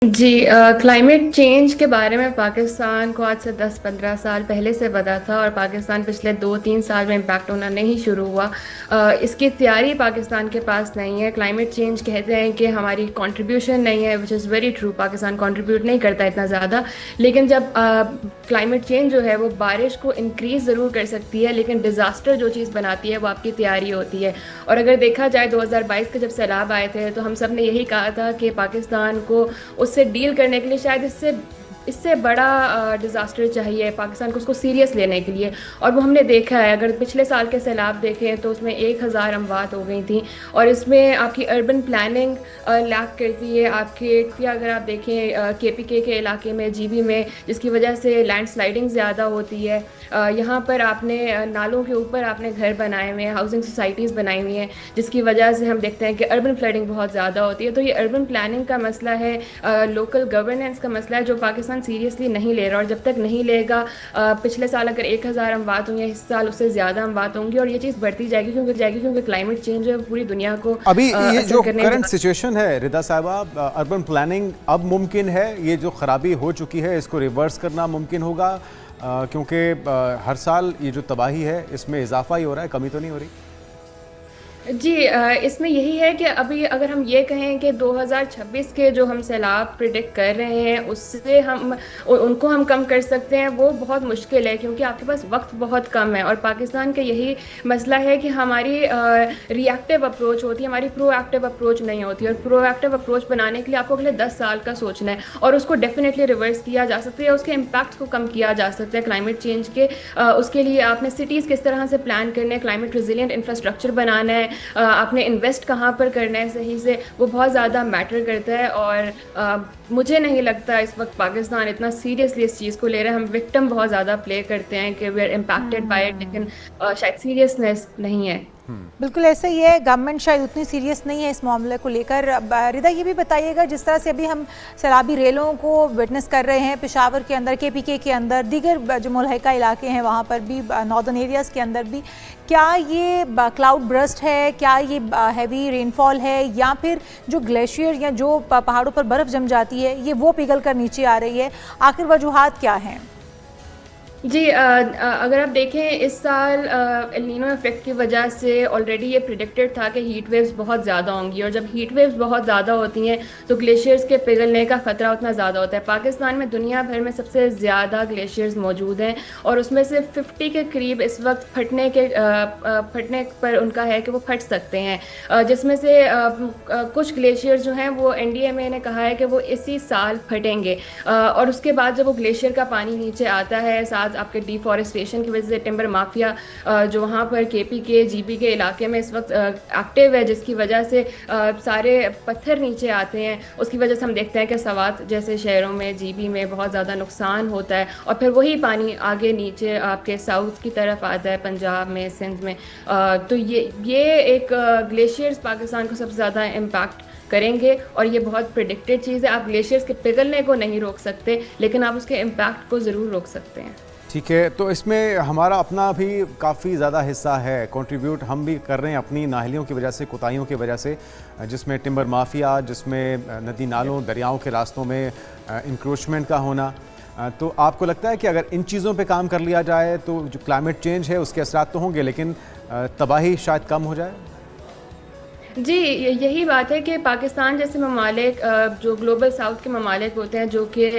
जी, climate change के बारे में पाकिस्तान को आज से 10-15 साल पहले से पता था और पाकिस्तान पिछले 2-3 साल में इम्पैक्ट होना नहीं शुरू हुआ। इसकी तैयारी पाकिस्तान के पास नहीं है। क्लाइमेट चेंज कहते हैं कि हमारी कंट्रीब्यूशन नहीं है, which is very true. Pakistan contribute नहीं करता इतना ज़्यादा, लेकिन जब क्लाइमेट चेंज जो है वो बारिश को इंक्रीज़ ज़रूर कर सकती है, लेकिन डिज़ास्टर जो चीज़ बनाती है वो आपकी तैयारी होती है। और अगर देखा जाए 2022 के जब सैलाब आए थे तो हम सब ने यही कहा था कि पाकिस्तान को उससे डील करने के लिए शायद इससे इससे बड़ा डिज़ास्टर चाहिए पाकिस्तान को, उसको सीरियस लेने के लिए। और वो हमने देखा है। अगर पिछले साल के सैलाब देखें तो उसमें 1000 अमवात हो गई थी। और इसमें आपकी अर्बन प्लानिंग लैक करती है आपके, या अगर आप देखें केपीके के इलाके में, जीबी में, जिसकी वजह से लैंडस्लाइडिंग ज़्यादा होती है। यहाँ पर आपने नालों के ऊपर आपने घर बनाए हुए हैं, हाउसिंग सोसाइटीज़ बनाई हुई हैं, जिसकी वजह से हम देखते हैं कि अर्बन फ्लडिंग बहुत ज़्यादा होती है। तो ये अर्बन प्लानिंग का मसला है, लोकल गवर्नेंस का मसला है, जो पाकिस्तान सीरियसली नहीं ले रहा। और जब तक नहीं लेगा, पिछले साल अगर 1000 अमवात हुई हैं, इस साल उससे ज़्यादा अमवात होंगी और ये चीज़ बढ़ती जाएगी क्योंकि क्लाइमेट चेंज है पूरी दुनिया को अभी ये असर जो करने करंट सिचुएशन है रिदा साहिबा, अर्बन प्लानिंग अब मुमकिन है? ये जो खराबी हो चुकी है इसको रिवर्स करना मुमकिन होगा? क्योंकि हर साल ये जो तबाही है इसमें इजाफा ही हो रहा है, कमी तो नहीं हो रही? जी, इसमें यही है कि अभी अगर हम ये कहें कि 2026 के जो हम सैलाब प्रिडिक्ट कर रहे हैं उससे हम उनको हम कम कर सकते हैं, वो बहुत मुश्किल है, क्योंकि आपके पास वक्त बहुत कम है। और पाकिस्तान का यही मसला है कि हमारी रिएक्टिव अप्रोच होती है, हमारी प्रोएक्टिव अप्रोच नहीं होती। और प्रोएक्टिव अप्रोच बनाने के लिए आपको अगले 10 साल का सोचना है और उसको डेफिनेटली रिवर्स किया जा सकता है, उसके इम्पैक्ट को कम किया जा सकता है क्लाइमेट चेंज के। उसके लिए आपने सिटीज़ किस तरह से प्लान करने हैं, क्लाइमेट रिजिलियंट इंफ्रास्ट्रक्चर बनाना है, आपने इन्वेस्ट कहाँ पर करना है सही से, वो बहुत ज़्यादा मैटर करता है। और मुझे नहीं लगता इस वक्त पाकिस्तान इतना सीरियसली इस चीज़ को ले रहा है। हम विक्टिम बहुत ज़्यादा प्ले करते हैं कि we are impacted by it, लेकिन शायद सीरियसनेस नहीं है। बिल्कुल ऐसा ही है, गवर्नमेंट शायद उतनी सीरियस नहीं है इस मामले को लेकर। रिदा, ये भी बताइएगा, जिस तरह से अभी हम सैलाबी रेलों को विटनेस कर रहे हैं पेशावर के अंदर, केपीके के अंदर, दीगर जो मुल्हिका इलाके हैं वहाँ पर भी, नॉर्दर्न एरियाज़ के अंदर भी, क्या ये क्लाउड ब्रस्ट है, क्या ये हैवी रेनफॉल है, या फिर जो ग्लेशियर या जो पहाड़ों पर बर्फ़ जम जाती है ये वो पिघल कर नीचे आ रही है? आखिर वजूहात क्या हैं? जी, अगर आप देखें इस साल एल नीनो इफेक्ट की वजह से ऑलरेडी ये प्रिडिक्टेड था कि हीट वेव्स बहुत ज़्यादा होंगी। और जब हीट वेव्स बहुत ज़्यादा होती हैं तो ग्लेशियर्स के पिघलने का ख़तरा उतना ज़्यादा होता है। पाकिस्तान में दुनिया भर में सबसे ज़्यादा ग्लेशियर्स मौजूद हैं और उसमें से 50 के करीब इस वक्त फटने पर उनका है कि वो फट सकते हैं, जिसमें से कुछ ग्लेशियर्स जो हैं वो एनडीएमए ने कहा है कि वो इसी साल फटेंगे। और उसके बाद जब वो ग्लेशियर का पानी नीचे आता है, साथ आपके डिफॉरेस्टेशन की वजह से टिम्बर माफिया जो वहाँ पर केपीके जीबी के इलाके में इस वक्त एक्टिव है, जिसकी वजह से सारे पत्थर नीचे आते हैं। उसकी वजह से हम देखते हैं कि सवात जैसे शहरों में, जीबी में बहुत ज़्यादा नुकसान होता है और फिर वही पानी आगे नीचे आपके साउथ की तरफ आता है, पंजाब में, सिंध में। तो ये एक ग्लेशियर्स पाकिस्तान को सबसे ज़्यादा इम्पैक्ट करेंगे और ये बहुत प्रिडिक्टेड चीज़ है। आप ग्लेशियर्स के पिघलने को नहीं रोक सकते, लेकिन आप उसके इम्पैक्ट को ज़रूर रोक सकते हैं। ठीक है, तो इसमें हमारा अपना भी काफ़ी ज़्यादा हिस्सा है, कंट्रीब्यूट हम भी कर रहे हैं अपनी नाहलियों की वजह से, कोताहियों की वजह से, जिसमें टिम्बर माफिया, जिसमें नदी नालों दरियाओं के रास्तों में इंक्रोचमेंट का होना। तो आपको लगता है कि अगर इन चीज़ों पे काम कर लिया जाए तो जो क्लाइमेट चेंज है उसके असरात तो होंगे, लेकिन तबाही शायद कम हो जाए? जी, यही बात है कि पाकिस्तान जैसे ममालिक, जो ग्लोबल साउथ के ममालिक होते हैं, जो कि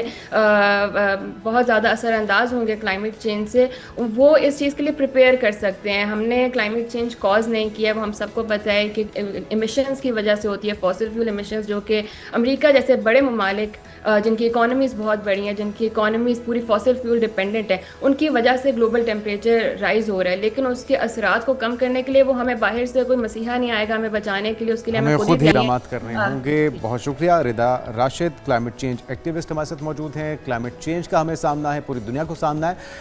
बहुत ज़्यादा असरअंदाज होंगे क्लाइमेट चेंज से, वो इस चीज़ के लिए प्रिपेयर कर सकते हैं। हमने क्लाइमेट चेंज कॉज नहीं किया, वो हम सबको पता है कि इमिशंस की वजह से होती है, फॉसिल फ्यूल इमिशंस, जो कि अमेरिका जैसे बड़े ममालिक जिनकी इकोनॉमीज़ बहुत बड़ी हैं, जिनकी इकोनॉमीज़ पूरी फॉसिल फ्यूल डिपेंडेंट है, उनकी वजह से ग्लोबल टेम्परेचर राइज़ हो रहा है। लेकिन उसके असरात को कम करने के लिए वो हमें बाहर से कोई मसीहा नहीं आएगा हमें बचाने के लिए, उसके लिए हमें खुद ही इक़दामात करने हाँ, होंगे। बहुत शुक्रिया। रिदा राशिद, क्लाइमेट चेंज एक्टिविस्ट हमारे साथ मौजूद हैं। क्लाइमेट चेंज का हमें सामना है, पूरी दुनिया को सामना है।